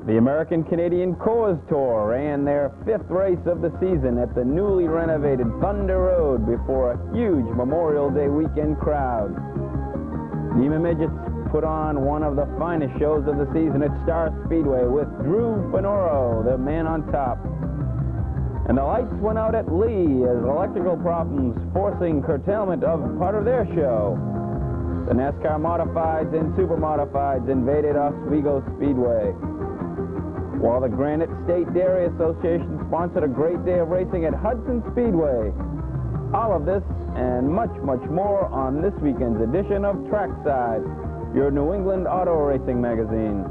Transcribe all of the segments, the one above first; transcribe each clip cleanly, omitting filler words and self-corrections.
The American-Canadian Coors Tour ran their 5th race of the season at the newly renovated Thunder Road before a huge Memorial Day weekend crowd. NEMA Midgets put on one of the finest shows of the season at Star Speedway with Drew Finoro, the man on top. And the lights went out at Lee as electrical problems forcing curtailment of part of their show. The NASCAR Modifieds and SuperModifieds invaded Oswego Speedway, while the Granite State Dairy Association sponsored a great day of racing at Hudson Speedway. All of this and much, much more on this weekend's edition of Trackside, your New England auto racing magazine.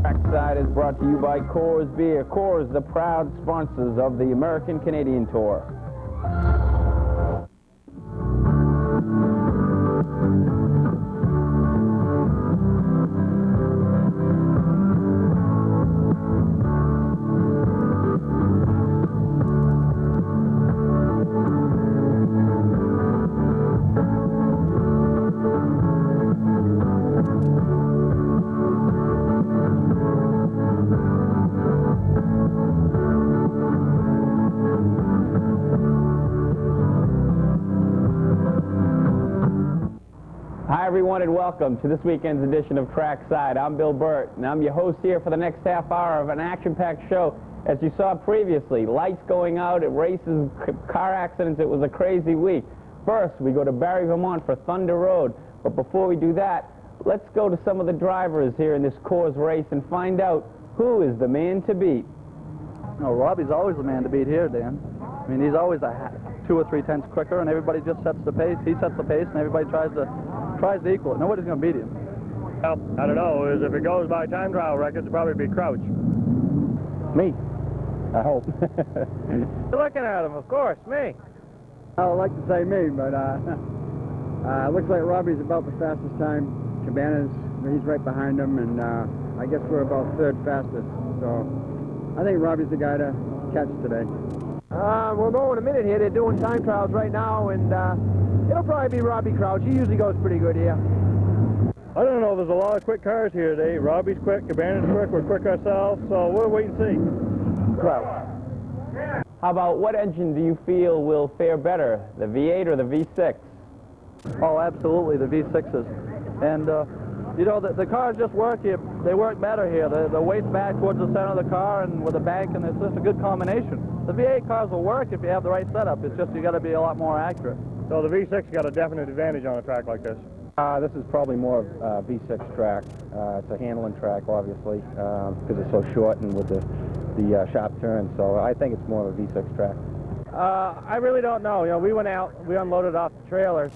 Trackside is brought to you by Coors Beer. Coors, the proud sponsors of the American-Canadian Tour. Hi everyone and welcome to this weekend's edition of Trackside. I'm Bill Burt and I'm your host here for the next half hour of an action-packed show. As you saw previously, lights going out at races, car accidents. It was a crazy week. First, we go to Barre, Vermont for Thunder Road. But before we do that, let's go to some of the drivers here in this Coors race and find out who is the man to beat. No, Robbie's always the man to beat here, Dan. I mean, he's always 2 or 3 tenths quicker, and everybody just sets the pace. He sets the pace, and everybody tries to equal it. Nobody's going to beat him. Well, I don't know. If it goes by time trial records, it'll probably be Crouch. Me, I hope. You're looking at him, of course, me. I would like to say me, but looks like Robbie's about the fastest time. Cabana's, he's right behind him, and I guess we're about 3rd fastest. So I think Robbie's the guy to catch today. We'll know in a minute here. They're doing time trials right now, and it'll probably be Robbie Crouch. He usually goes pretty good here. I don't know. There's a lot of quick cars here today. Robbie's quick, Cabana's quick, we're quick ourselves, so we'll wait and see. Crouch. How about what engine do you feel will fare better, the V8 or the V6? Oh, absolutely, the V6s. And, you know, the cars just work here. They work better here. The weight's back towards the center of the car and with a bank, and it's just a good combination. The V8 cars will work if you have the right setup. It's just you got to be a lot more accurate. So the V6 got a definite advantage on a track like this. This is probably more of a V6 track. It's a handling track, obviously, because it's so short and with the sharp turns. So I think it's more of a V6 track. I really don't know. You know, we went out, we unloaded off the trailers.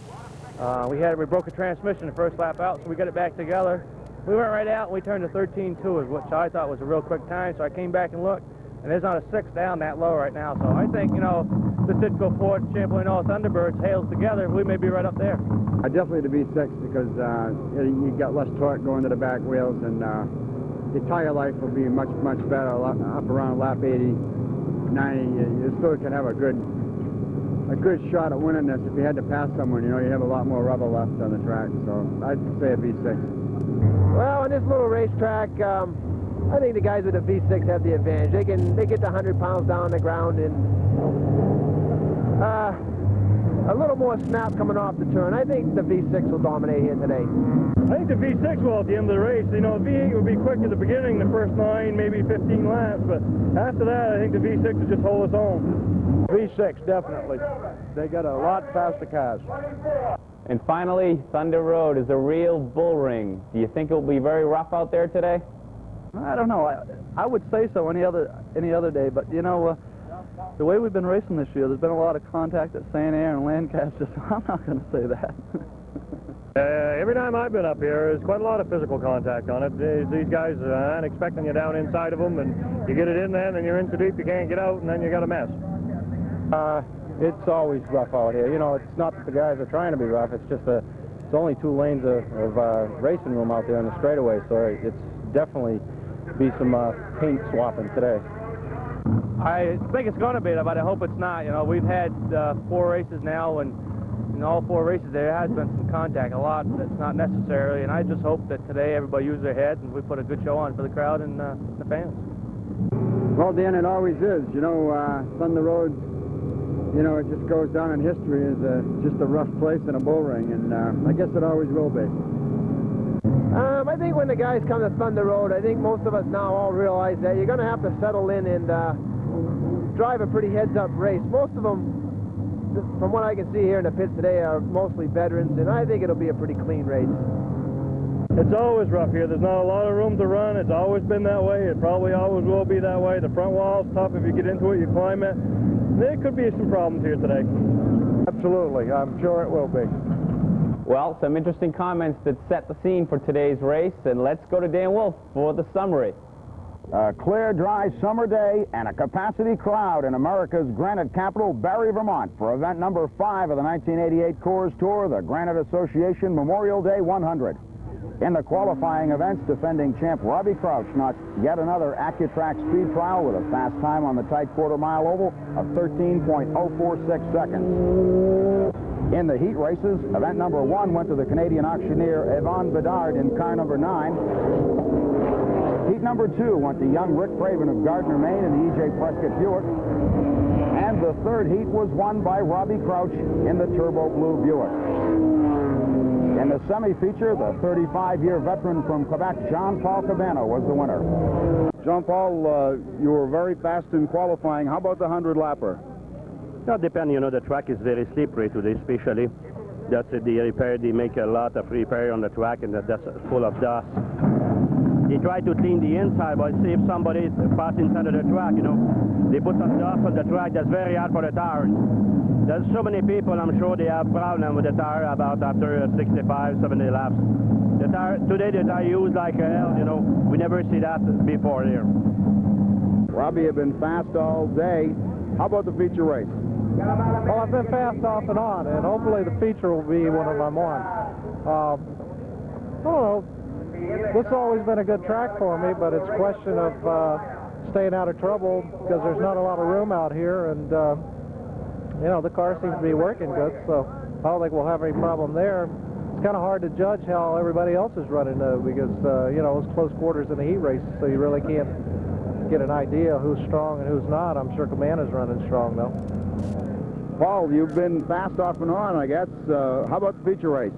We broke a transmission the first lap out, so we got it back together. We went right out and we turned to 13.2, which I thought was a real quick time. So I came back and looked, and there's not a 6 down that low right now. So I think, you know, the Citgo Ford Champlain All Thunderbirds hails together, we may be right up there. Definitely the V6 because you got less torque going to the back wheels, and your tire life will be much, much better up around lap 80, 90. You still can have a good shot at winning this. If you had to pass someone, you know, you have a lot more rubber left on the track. So I'd say a V6. Well, in this little racetrack, I think the guys with the V6 have the advantage. They get the 100 pounds down on the ground and a little more snap coming off the turn. I think the V6 will dominate here today. I think the V6 will at the end of the race. You know, the V8 will be quick at the beginning, the first 9, maybe 15 laps, but after that, I think the V6 will just hold its own. V6, definitely. They got a lot faster cars. And finally, Thunder Road is a real bull ring. Do you think it will be very rough out there today? I don't know. I would say so any other day, but you know, the way we've been racing this year, there's been a lot of contact at St. Air and Lancaster, so I'm not going to say that. Every time I've been up here, there's quite a lot of physical contact on it. These guys aren't expecting you down inside of them, and you get it in there, and then you're in so deep you can't get out, and then you got a mess. It's always rough out here. You know, it's not that the guys are trying to be rough. It's just it's only 2 lanes of racing room out there on the straightaway, so it's definitely be some paint swapping today. I think it's going to be, but I hope it's not. You know, we've had 4 races now, and in all 4 races there has been some contact, a lot that's not necessary, and I just hope that today everybody uses their head and we put a good show on for the crowd and the fans. Well, Dan, it always is. You know, Thunder Road, you know, it just goes down in history as just a rough place in a bull ring, and I guess it always will be. I think when the guys come to Thunder Road, I think most of us now all realize that you're going to have to settle in and drive a pretty heads-up race. Most of them, from what I can see here in the pits today, are mostly veterans, and I think it'll be a pretty clean race. It's always rough here. There's not a lot of room to run. It's always been that way. It probably always will be that way. The front wall's tough. If you get into it, you climb it. There could be some problems here today. Absolutely. I'm sure it will be. Well, some interesting comments that set the scene for today's race, and let's go to Dan Wolfe for the summary. A clear, dry summer day and a capacity crowd in America's granite capital, Barre, Vermont, for event number 5 of the 1988 Coors Tour, the Granite Association Memorial Day 100. In the qualifying events, defending champ Robbie Crouch notched yet another AccuTrack speed trial with a fast time on the tight quarter-mile oval of 13.046 seconds. In the heat races, event number 1 went to the Canadian auctioneer Yvonne Bedard in car number 9. Heat number 2 went to young Rick Craven of Gardner, Maine in the E.J. Prescott Buick. And the third heat was won by Robbie Crouch in the Turbo Blue Buick. In the semi-feature, the 35-year veteran from Quebec, Jean-Paul Cabana, was the winner. Jean-Paul, you were very fast in qualifying. How about the 100-lapper? That depends, you know, the track is very slippery today, especially. That's the repair, they make a lot of repair on the track, and that's full of dust. They try to clean the inside, but see if somebody passes inside of the track, you know, they put some dust on the track. That's very hard for the tires. There's so many people, I'm sure they have problem with the tire about after 65, 70 laps. The tire, today the tire used like hell, you know. We never see that before here. Robbie, you've been fast all day. How about the feature race? Well, I've been fast off and on, and hopefully the feature will be one of I'm on. I don't know. This has always been a good track for me, but it's a question of staying out of trouble because there's not a lot of room out here, and you know, the car seems to be working good, so I don't think we'll have any problem there. It's kind of hard to judge how everybody else is running though, because you know, it's close quarters in the heat race, so you really can't get an idea who's strong and who's not. I'm sure Cabana's running strong though. Paul, you've been fast off and on, I guess. How about the feature race?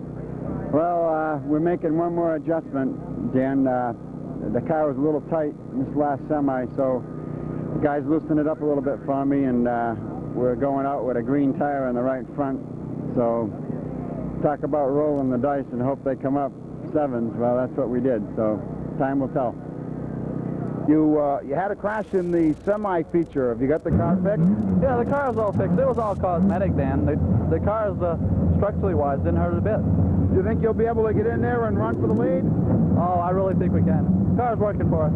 Well, we're making one more adjustment, Dan. The car was a little tight in this last semi, so the guys loosened it up a little bit for me, and we're going out with a green tire on the right front. So talk about rolling the dice and hope they come up 7s. Well, that's what we did, so time will tell. You had a crash in the semi-feature. Have you got the car fixed? Yeah, the car's all fixed. It was all cosmetic, Dan. The car's structurally wise didn't hurt a bit. Do you think you'll be able to get in there and run for the lead? Oh, I really think we can. The car's working for us.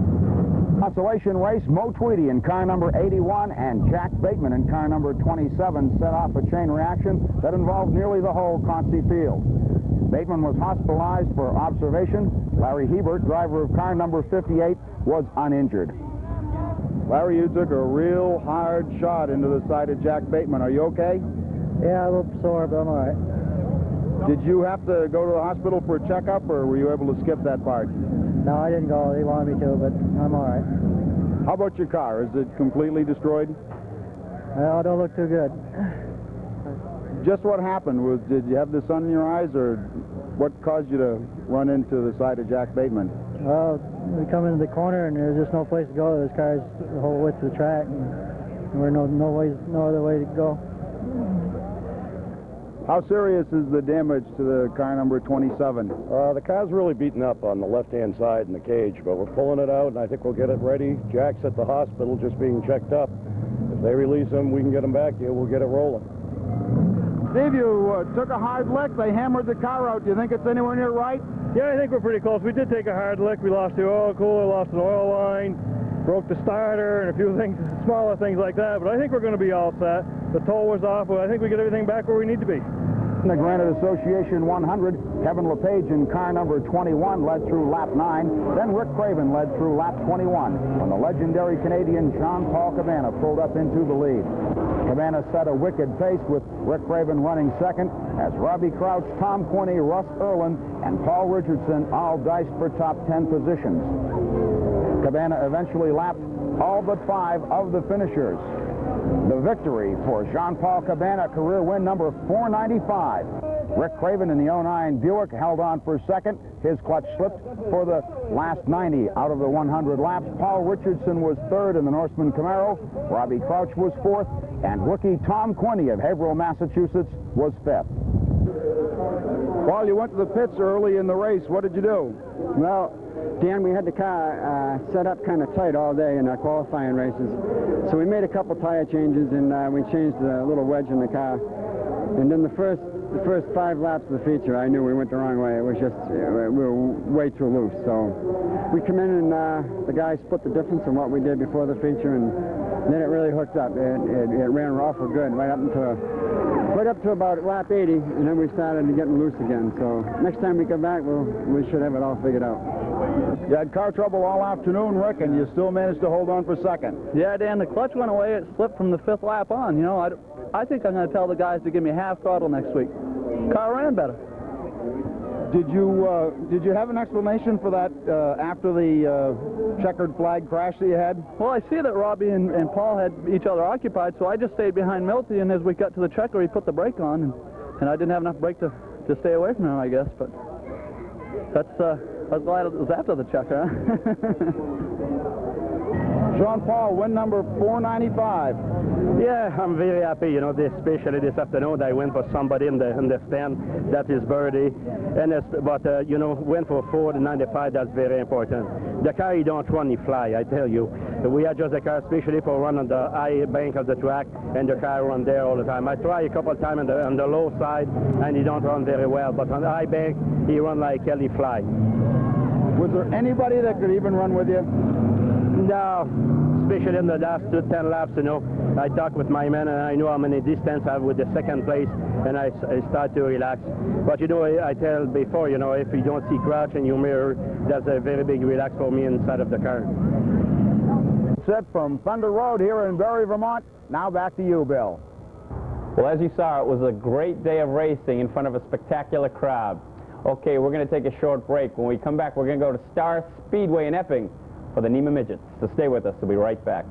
Consolation race, Mo Tweedy in car number 81 and Jack Bateman in car number 27 set off a chain reaction that involved nearly the whole Concy field. Bateman was hospitalized for observation. Larry Hebert, driver of car number 58, was uninjured. Larry, you took a real hard shot into the side of Jack Bateman. Are you okay? Yeah, a little sore, but I'm all right. Did you have to go to the hospital for a checkup, or were you able to skip that part? No, I didn't go. They wanted me to, but I'm all right. How about your car? Is it completely destroyed? Well, it don't look too good. Just what happened? Did you have the sun in your eyes, or what caused you to run into the side of Jack Bateman? Well, we come into the corner, and there's just no place to go. This car's the whole width of the track, and we're no other way to go. How serious is the damage to the car number 27? The car's really beaten up on the left-hand side in the cage, but we're pulling it out, and I think we'll get it ready. Jack's at the hospital just being checked up. If they release him, we can get him back here. We'll get it rolling. Steve, you took a hard lick. They hammered the car out. Do you think it's anywhere near right? Yeah, I think we're pretty close. We did take a hard lick. We lost the oil cooler, lost an oil line, broke the starter, and a few things, smaller things like that. But I think we're going to be all set. The tow was off, but I think we get everything back where we need to be. In the Granite Association 100, Kevin LePage in car number 21 led through lap 9. Then Rick Craven led through lap 21 when the legendary Canadian Jean-Paul Cabana pulled up into the lead. Cabana set a wicked pace with Rick Craven running second as Robbie Crouch, Tom Quinney, Russ Erlin, and Paul Richardson all diced for top 10 positions. Cabana eventually lapped all but 5 of the finishers. The victory for Jean-Paul Cabana, career win number 495. Rick Craven in the 09 Buick held on for second. His clutch slipped for the last 90 out of the 100 laps. Paul Richardson was third in the Norseman Camaro. Robbie Crouch was fourth. And rookie Tom Quinney of Haverhill, Massachusetts was fifth. Paul, you went to the pits early in the race. What did you do? Well, Dan, we had the car set up kind of tight all day in our qualifying races. So we made a couple tire changes, and we changed the little wedge in the car. And then the first 5 laps of the feature, I knew we went the wrong way. It was just, we were way too loose. So we come in and the guys split the difference in what we did before the feature, and then it really hooked up. It ran awful good right up to about lap 80, and then we started getting loose again. So next time we come back, we should have it all figured out. You had car trouble all afternoon, Rick, and you still managed to hold on for second. Yeah, Dan, the clutch went away. It slipped from the 5th lap on. You know, I think I'm going to tell the guys to give me half throttle next week. Car ran better. Did you have an explanation for that after the checkered flag crash that you had? Well, I see that Robbie and Paul had each other occupied, so I just stayed behind Milty, and as we got to the checker, he put the brake on, and I didn't have enough brake to stay away from him, I guess. But I was glad it was after the checker, huh? Jean-Paul, win number 495. Yeah, I'm very happy, you know, especially this afternoon. I went for somebody in the stand. That is birdie. But, you know, went for 495. That's very important. The car, you don't run, you fly, I tell you. We adjust the car especially for run on the high bank of the track, and the car run there all the time. I try a couple of times on the low side, and he don't run very well. But on the high bank, he run like hell, he fly. Was there anybody that could even run with you? No, especially in the last 10 laps, you know. I talked with my man, and I know how many distance I have with the second place, and I start to relax. But, you know, I tell before, you know, if you don't see Crouch in your mirror, that's a very big relax for me inside of the car. That's it from Thunder Road here in Barre, Vermont. Now back to you, Bill. Well, as you saw, it was a great day of racing in front of a spectacular crowd. Okay, we're going to take a short break. When we come back, we're going to go to Star Speedway in Epping for the NEMA Midgets. So stay with us. We'll be right back.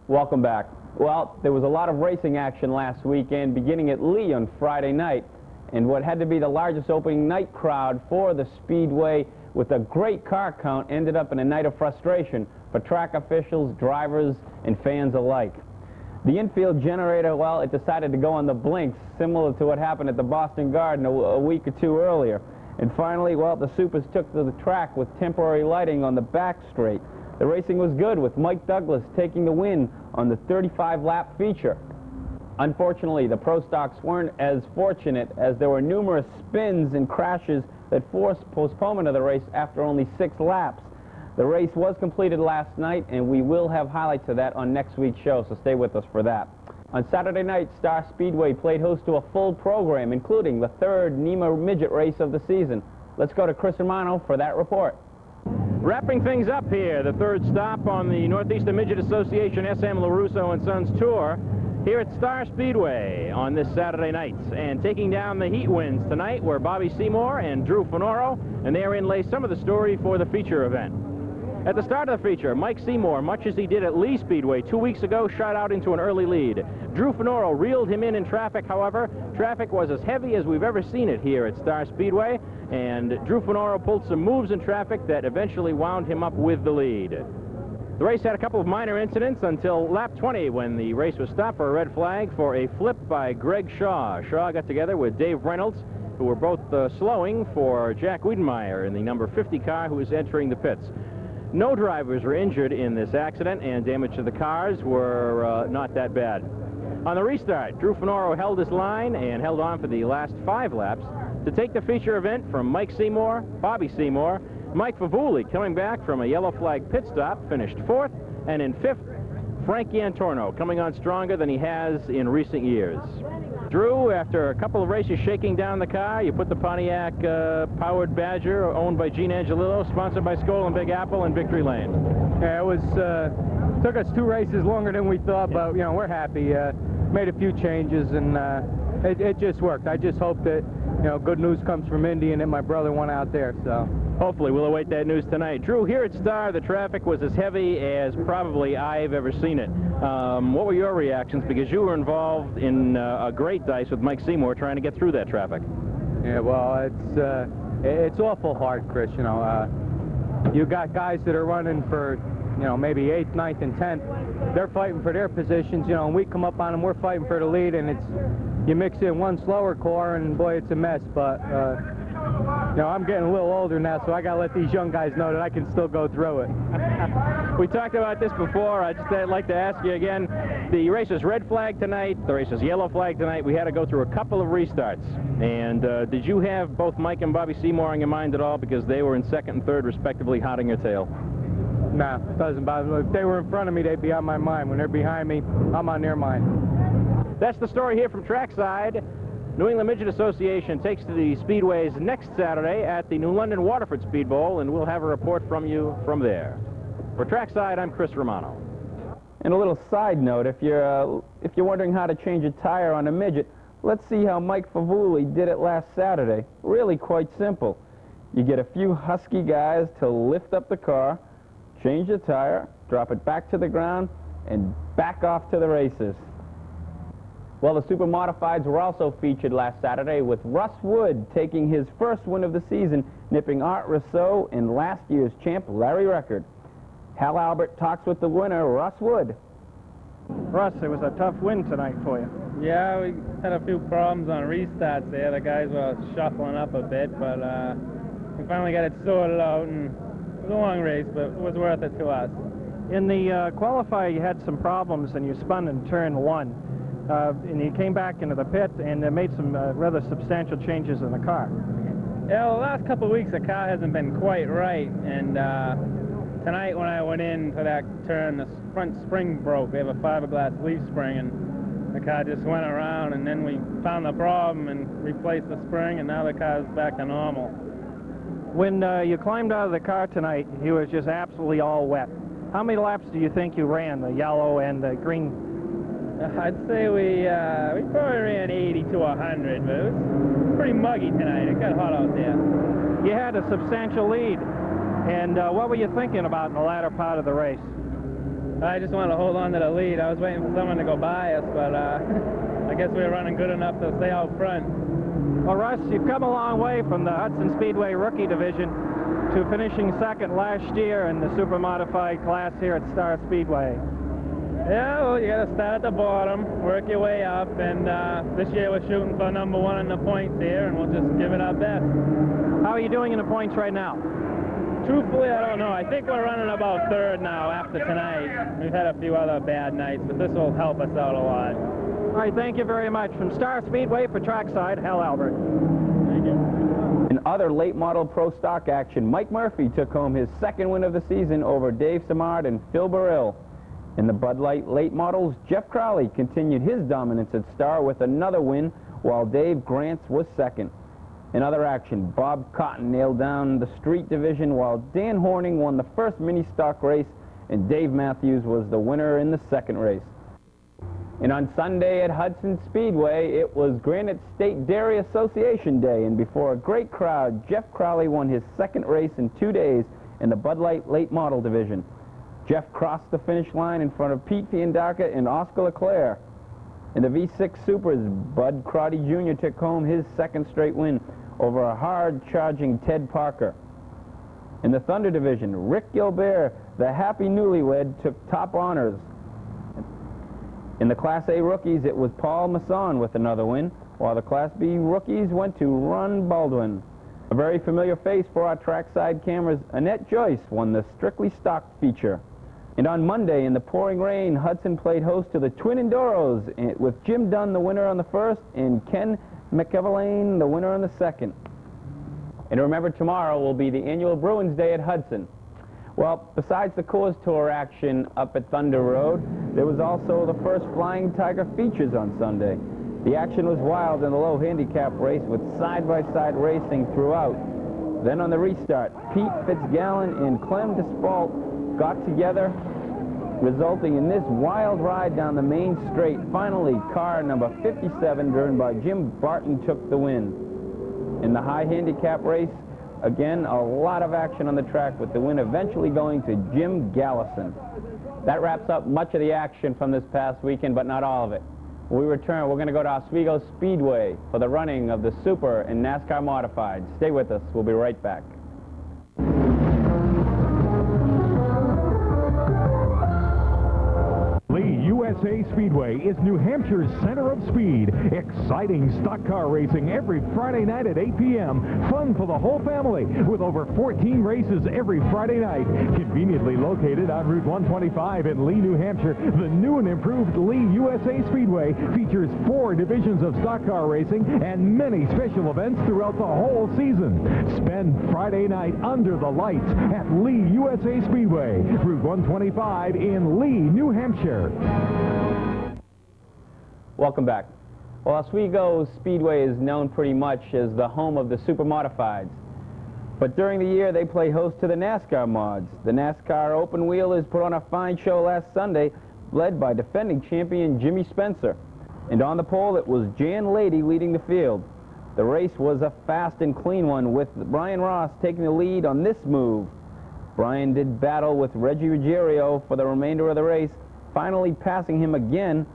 Welcome back. Well, there was a lot of racing action last weekend, beginning at Lee on Friday night, and what had to be the largest opening night crowd for the Speedway with a great car count ended up in a night of frustration for track officials, drivers, and fans alike. The infield generator, well, it decided to go on the blinks, similar to what happened at the Boston Garden a week or two earlier. And finally, well, the Supers took to the track with temporary lighting on the back straight. The racing was good, with Mike Douglas taking the win on the 35-lap feature. Unfortunately, the Pro Stocks weren't as fortunate, as there were numerous spins and crashes that forced postponement of the race after only 6 laps. The race was completed last night, and we will have highlights of that on next week's show, so stay with us for that. On Saturday night, Star Speedway played host to a full program, including the 3rd NEMA Midget race of the season. Let's go to Chris Romano for that report. Wrapping things up here, the 3rd stop on the Northeastern Midget Association SM LaRusso and Sons Tour here at Star Speedway on this Saturday night. And taking down the heat wins tonight were Bobby Seymour and Drew Finoro, and therein lays some of the story for the feature event. At the start of the feature, Mike Seymour, much as he did at Lee Speedway 2 weeks ago, shot out into an early lead. Drew Finoro reeled him in traffic, however. Traffic was as heavy as we've ever seen it here at Star Speedway, and Drew Finoro pulled some moves in traffic that eventually wound him up with the lead. The race had a couple of minor incidents until lap 20 when the race was stopped for a red flag for a flip by Greg Shaw. Shaw got together with Dave Reynolds, who were both slowing for Jack Wiedenmeyer in the number 50 car who was entering the pits. No drivers were injured in this accident, and damage to the cars were not that bad. On the restart, Drew Finoro held his line and held on for the last 5 laps to take the feature event from Mike Seymour, Bobby Seymour. Mike Favuli, coming back from a yellow flag pit stop, finished 4th, and in 5th, Frankie Antorno, coming on stronger than he has in recent years. Drew, after a couple of races shaking down the car, you put the Pontiac powered Badger, owned by Gene Angelillo, sponsored by Skoal and Big Apple, in victory lane. Yeah, it was took us 2 races longer than we thought, but you know, we're happy. Made a few changes, and it just worked. I just hope that, you know, good news comes from Indy and that my brother won out there. So hopefully we'll await that news tonight. Drew, here at Star, the traffic was as heavy as probably I've ever seen it. What were your reactions? Because you were involved in a great dice with Mike Seymour trying to get through that traffic. Yeah, well, it's awful hard, Chris. You know, you got guys that are running for, you know, maybe 8th, 9th, and 10th. They're fighting for their positions, you know, and we come up on them, we're fighting for the lead, and you mix in one slower car, and boy, it's a mess. But you know, I'm getting a little older now, so I gotta let these young guys know that I can still go through it. We talked about this before. I'd like to ask you again. The race was red flag tonight. The race was yellow flag tonight. We had to go through a couple of restarts. And did you have both Mike and Bobby Seymour on your mind at all, because they were in 2nd and 3rd, respectively, hot on your tail? Nah, doesn't bother me. If they were in front of me, they'd be on my mind. When they're behind me, I'm on their mind. That's the story here from Trackside. New England Midget Association takes to the speedways next Saturday at the New London Waterford Speed Bowl, and we'll have a report from you from there. For Trackside, I'm Chris Romano. And a little side note, if you're wondering how to change a tire on a Midget, let's see how Mike Favuli did it last Saturday. Really quite simple. You get a few husky guys to lift up the car, change the tire, drop it back to the ground, and back off to the races. Well, the SuperModifieds were also featured last Saturday, with Russ Wood taking his first win of the season, nipping Art Rousseau and last year's champ Larry Record. Hal Albert talks with the winner, Russ Wood. Russ, it was a tough win tonight for you. Yeah, we had a few problems on restarts there. The guys were shuffling up a bit, but we finally got it sorted out, and it was a long race, but it was worth it to us. In the qualifier, you had some problems, and you spun in turn 1. And you came back into the pit and made some rather substantial changes in the car. Yeah, well, the last couple of weeks the car hasn't been quite right, and tonight when I went in for that turn, the front spring broke. We have a fiberglass leaf spring, and the car just went around, and then we found the problem and replaced the spring, and now the car's back to normal. When you climbed out of the car tonight, you was just absolutely all wet. How many laps do you think you ran, the yellow and the green? I'd say we probably ran 80 to 100, but it was pretty muggy tonight. It got hot out there. You had a substantial lead, and what were you thinking about in the latter part of the race? I just wanted to hold on to the lead. I was waiting for someone to go by us, but I guess we were running good enough to stay out front. Well, Russ, you've come a long way from the Hudson Speedway rookie division to finishing 2nd last year in the SuperModified class here at Star Speedway. Yeah, well, you got to start at the bottom, work your way up, and this year we're shooting for number 1 in the points here, and we'll just give it our best. How are you doing in the points right now? Truthfully, I don't know. I think we're running about 3rd now after tonight. We've had a few other bad nights, but this will help us out a lot. All right, thank you very much. From Star Speedway for Trackside, Hal Albert. Thank you. In other late model pro stock action, Mike Murphy took home his 2nd win of the season over Dave Samard and Phil Burrell. In the Bud Light late models, Jeff Crowley continued his dominance at Star with another win, while Dave Grantz was 2nd. In other action, Bob Cotton nailed down the street division, while Dan Horning won the first mini stock race, and Dave Matthews was the winner in the 2nd race. And on Sunday at Hudson Speedway, it was Granite State Dairy Association Day, and before a great crowd, Jeff Crowley won his 2nd race in 2 days in the Bud Light late model division. Jeff crossed the finish line in front of Pete Fiandaca and Oscar Leclerc. In the V6 Supers, Bud Crotty Jr. took home his 2nd straight win over a hard-charging Ted Parker. In the Thunder division, Rick Gilbert the happy newlywed took top honors. In the Class A rookies, it was Paul Masson with another win, while the Class B rookies went to Ron Baldwin. A very familiar face for our trackside cameras, Annette Joyce won the Strictly Stock feature. And on Monday, in the pouring rain, Hudson played host to the Twin Enduros, with Jim Dunn the winner on the first and Ken McEverlane the winner on the second. And remember, tomorrow will be the annual Bruins Day at Hudson. Well, besides the Coors Tour action up at Thunder Road, there was also the first Flying Tiger features on Sunday. The action was wild in the low handicap race with side-by-side racing throughout. Then on the restart, Pete Fitzgallen and Clem DeSpault got together, resulting in this wild ride down the main straight. Finally, car number 57, driven by Jim Barton, took the win. In the high handicap race, again, a lot of action on the track, with the win eventually going to Jim Gallison. That wraps up much of the action from this past weekend, but not all of it. When we return, we're going to go to Oswego Speedway for the running of the Super and NASCAR Modified. Stay with us. We'll be right back. USA Speedway is New Hampshire's center of speed. Exciting stock car racing every Friday night at 8 p.m. Fun for the whole family with over 14 races every Friday night. Conveniently located on Route 125 in Lee, New Hampshire, the new and improved Lee USA Speedway features 4 divisions of stock car racing and many special events throughout the whole season. Spend Friday night under the lights at Lee USA Speedway, Route 125 in Lee, New Hampshire. Welcome back. Well, Oswego Speedway is known pretty much as the home of the SuperModifieds. But during the year, they play host to the NASCAR mods. The NASCAR Open Wheelers put on a fine show last Sunday, led by defending champion Jimmy Spencer. And on the pole, it was Jan Lady leading the field. The race was a fast and clean one, with Brian Ross taking the lead on this move. Brian did battle with Reggie Ruggiero for the remainder of the race, finally passing him again,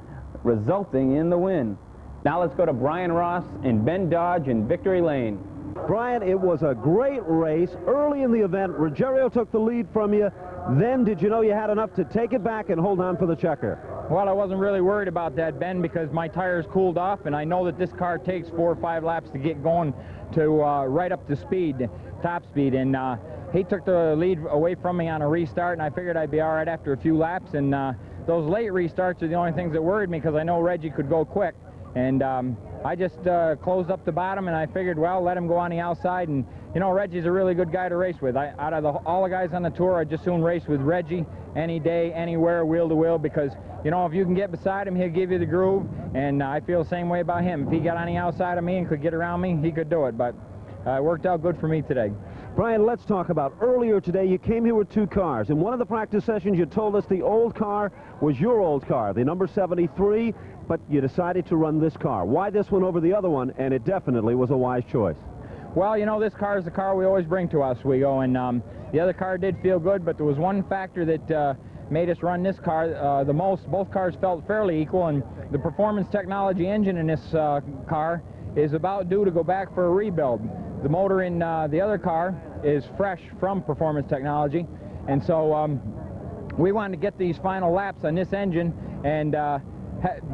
resulting in the win. Now let's go to Brian Ross and Ben Dodge in Victory Lane. Brian, it was a great race. Early in the event, Ruggiero took the lead from you. Then did you know you had enough to take it back and hold on for the checker? Well, I wasn't really worried about that, Ben, because my tires cooled off, and I know that this car takes 4 or 5 laps to get going to right up to speed, top speed, and he took the lead away from me on a restart, and I figured I'd be all right after a few laps, and those late restarts are the only things that worried me, because I know Reggie could go quick. And I just closed up the bottom, and I figured, well, let him go on the outside. And, you know, Reggie's a really good guy to race with. Out of all the guys on the tour, I'd just soon race with Reggie any day, anywhere, wheel to wheel, because, you know, if you can get beside him, he'll give you the groove. And I feel the same way about him. If he got on the outside of me and could get around me, he could do it. But it worked out good for me today. Brian, let's talk about earlier today. You came here with 2 cars. In one of the practice sessions, you told us the old car was your old car, the number 73, but you decided to run this car. Why this one over the other one? And it definitely was a wise choice. Well, you know, this car is the car we always bring to Oswego, and the other car did feel good, but there was one factor that made us run this car the most. Both cars felt fairly equal, and the performance technology engine in this car is about due to go back for a rebuild. The motor in the other car is fresh from performance technology, and so we wanted to get these final laps on this engine and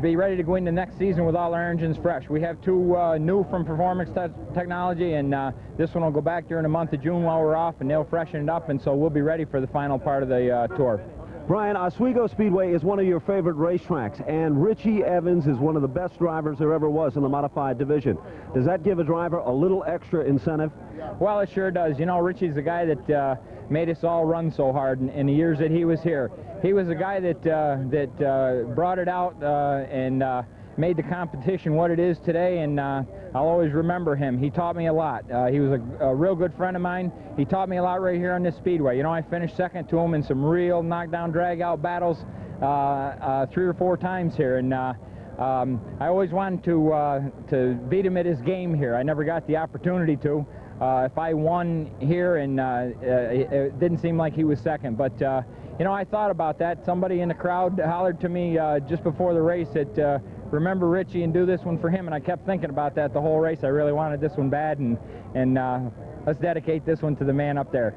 be ready to go into next season with all our engines fresh. We have 2 new from performance technology, and this one will go back during the month of June while we're off, and they'll freshen it up, and so we'll be ready for the final part of the tour. Brian, Oswego Speedway is one of your favorite racetracks, and Richie Evans is one of the best drivers there ever was in the modified division. Does that give a driver a little extra incentive? Well, it sure does. You know, Richie's the guy that made us all run so hard in the years that he was here. He was the guy that brought it out and made the competition what it is today, and I'll always remember him. He taught me a lot. He was a real good friend of mine. He taught me a lot right here on this speedway. You know, I finished second to him in some real knockdown, drag-out battles 3 or 4 times here, and I always wanted to beat him at his game here. I never got the opportunity to. If I won here, and it didn't seem like he was second, but you know, I thought about that. Somebody in the crowd hollered to me just before the race that remember Richie and do this one for him, and I kept thinking about that the whole race. I really wanted this one bad, and let's dedicate this one to the man up there.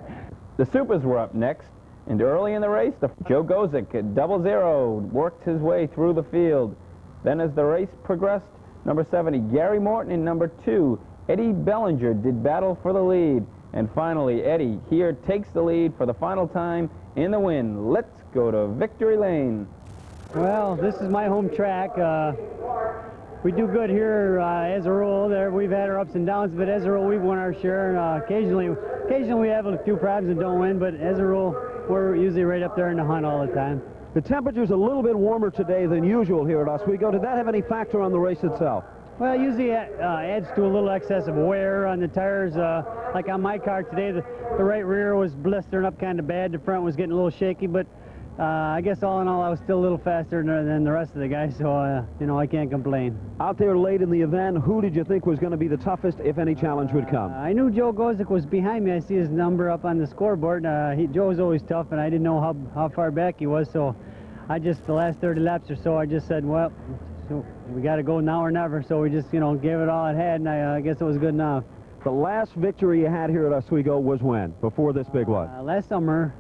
The Supers were up next. And early in the race, Joe Gozick at 00 worked his way through the field. Then as the race progressed, number 70, Gary Morton, and number 2, Eddie Bellinger, did battle for the lead. And finally, Eddie here takes the lead for the final time in the win. Let's go to Victory Lane. Well, this is my home track. We do good here as a rule. We've had our ups and downs, but as a rule, we've won our share. Occasionally we have a few problems and don't win, but as a rule, we're usually right up there in the hunt all the time. The temperature's a little bit warmer today than usual here at Oswego. Did that have any factor on the race itself? Well, it usually adds to a little excess of wear on the tires. Like on my car today, the right rear was blistering up kind of bad. The front was getting a little shaky, but I guess all in all, I was still a little faster than the rest of the guys, so, you know, I can't complain. Out there late in the event, who did you think was going to be the toughest, if any challenge would come? I knew Joe Gozick was behind me. I see his number up on the scoreboard. Joe was always tough, and I didn't know how far back he was, so the last 30 laps or so, I just said, well, so we got to go now or never, so we just, you know, gave it all it had, and I guess it was good enough. The last victory you had here at Oswego was when, before this big one? Last summer.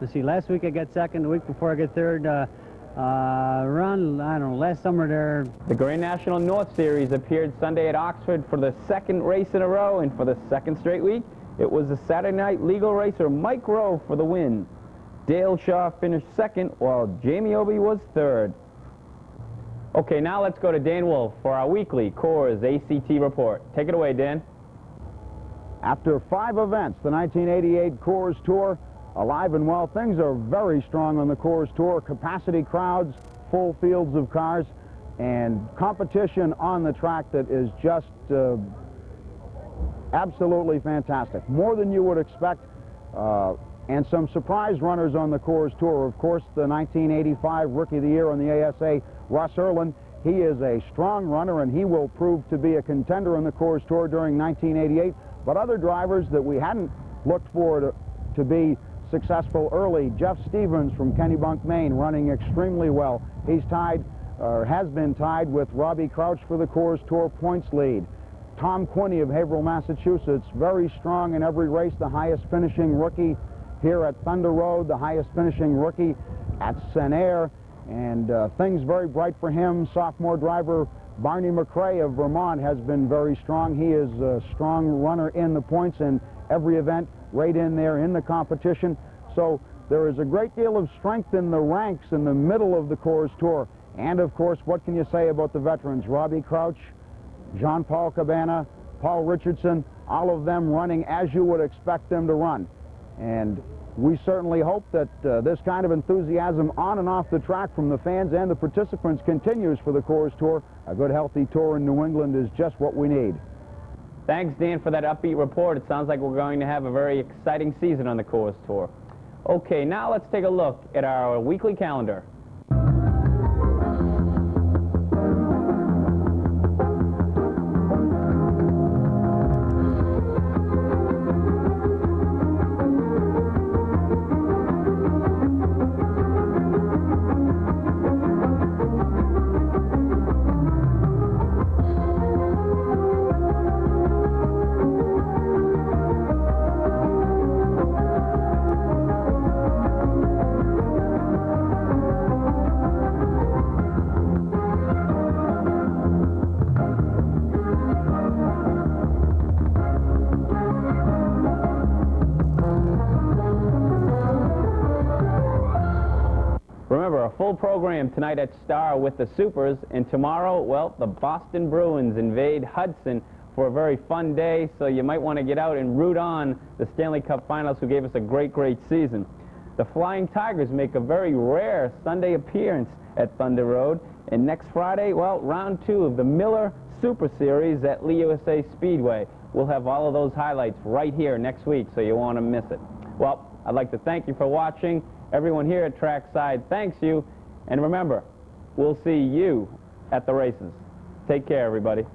Let's see, last week I got second, the week before I got third. Around, I don't know, last summer there. The Grand National North Series appeared Sunday at Oxford for the second race in a row, and for the second straight week, it was the Saturday night legal racer Mike Rowe for the win. Dale Shaw finished second, while Jamie Obey was third. Okay, now let's go to Dan Wolfe for our weekly Coors ACT report. Take it away, Dan. After 5 events, the 1988 Coors Tour, alive and well. Things are very strong on the Coors Tour. Capacity crowds, full fields of cars, and competition on the track that is just absolutely fantastic. More than you would expect, and some surprise runners on the Coors Tour. Of course, the 1985 Rookie of the Year on the ASA, Russ Erlin. He is a strong runner, and he will prove to be a contender on the Coors Tour during 1988. But other drivers that we hadn't looked for to be successful early, Jeff Stevens from Kennebunk, Maine, running extremely well. He's tied, or has been tied, with Robbie Crouch for the Coors Tour points lead. Tom Quinney of Haverhill, Massachusetts, very strong in every race, the highest finishing rookie here at Thunder Road, the highest finishing rookie at Senair, and things very bright for him. Sophomore driver Barney McRae of Vermont has been very strong. He is a strong runner in the points in every event, right in there in the competition. So there is a great deal of strength in the ranks in the middle of the Coors Tour. And of course, what can you say about the veterans? Robbie Crouch, Jean-Paul Cabana, Paul Richardson, all of them running as you would expect them to run. And we certainly hope that this kind of enthusiasm on and off the track from the fans and the participants continues for the Coors Tour. A good, healthy tour in New England is just what we need. Thanks, Dan, for that upbeat report. It sounds like we're going to have a very exciting season on the Coors Tour. Okay, now let's take a look at our weekly calendar. Remember, a full program tonight at Star with the Supers, and tomorrow, well, the Boston Bruins invade Hudson for a very fun day, so you might want to get out and root on the Stanley Cup Finals, who gave us a great, great season. The Flying Tigers make a very rare Sunday appearance at Thunder Road, and next Friday, well, round 2 of the Miller Super Series at USA Speedway. We'll have all of those highlights right here next week, so you won't want to miss it. Well, I'd like to thank you for watching. Everyone here at Trackside thanks you, and remember, we'll see you at the races. Take care, everybody.